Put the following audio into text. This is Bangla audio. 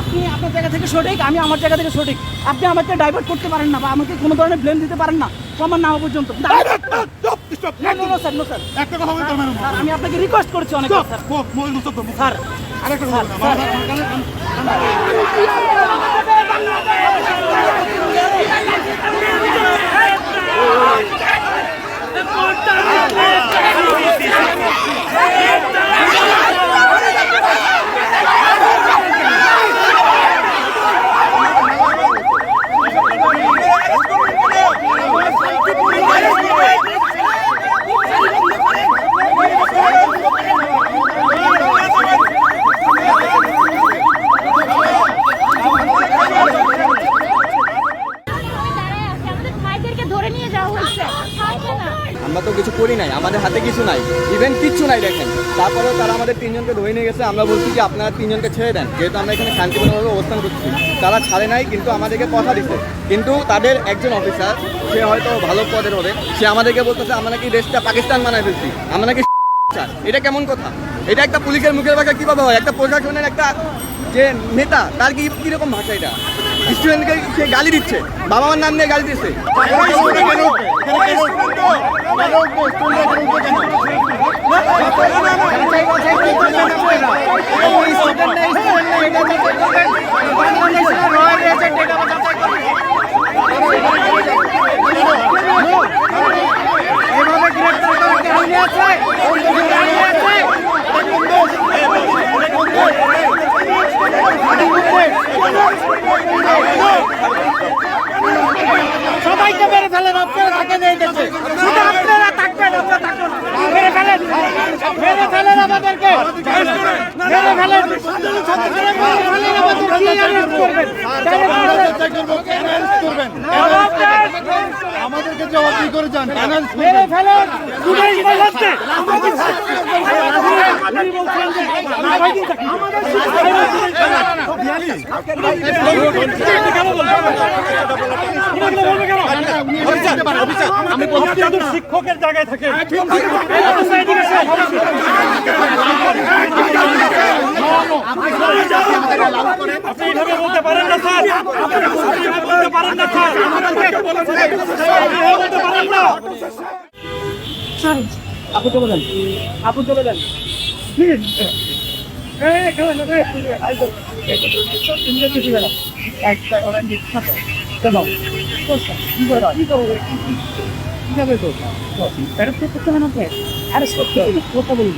আপনি আপনার জায়গা থেকে সঠিক, আমি আমার জায়গা থেকে সঠিক। আপনি আমাকে ডাইভার্ট করতে পারেন না বা আমাকে কোনো ধরনের ব্লেম দিতে পারেন না প্রমাণ না হওয়া পর্যন্ত। আমি আপনাকে রিকোয়েস্ট করেছি অনেক স্যার। আমরা তো কিছু করি নাই, আমাদের হাতে কিছু নাই, ইভেন কিচ্ছু নাই দেখেন। তারপরেও তারা আমাদের তিনজনকে ধরে নিয়ে গেছে। আমরা বলছি যে আপনারা তিনজনকে ছেড়ে দেন, যেহেতু আমরা এখানে শান্তিপূর্ণভাবে অবস্থান করছি। তারা ছাড়ে নাই, কিন্তু আমাদেরকে কথা দিচ্ছে। কিন্তু তাদের একজন অফিসার, সে হয়তো ভালো পদের হবে, সে আমাদেরকে বলতেছে আমরা নাকি দেশটা পাকিস্তান বানায় ফেলছি, আমরা নাকি। এটা কেমন কথা? এটা একটা পুলিশের মুখের ভাষা কিভাবে হয়? একটা প্রশাসনের একটা যে নেতা, তার কিরকম ভাষা? এটা স্টুডেন্টকে সে গালি দিচ্ছে, বাবা মার নাম নিয়ে গালি দিচ্ছে। সবাইকে মেরে ফেলেন, আপনারা থাকেন এই দেশে, শুধু আপনারা থাকবেন, মেরে ফেলেন, মেরে ফেলেন আমাদেরকে, মেরে ফেলেন, আমাদেরকে জবাবদিহি করে যান, মেরে ফেলেন। আমি শিক্ষকের জায়গায় থাকে। আপনি এইভাবে বলতে পারেন না স্যার, বলতে পারেন না স্যার, বলতে পারেন না। আপু চলে যান, আপু চলে যান। কথা বলি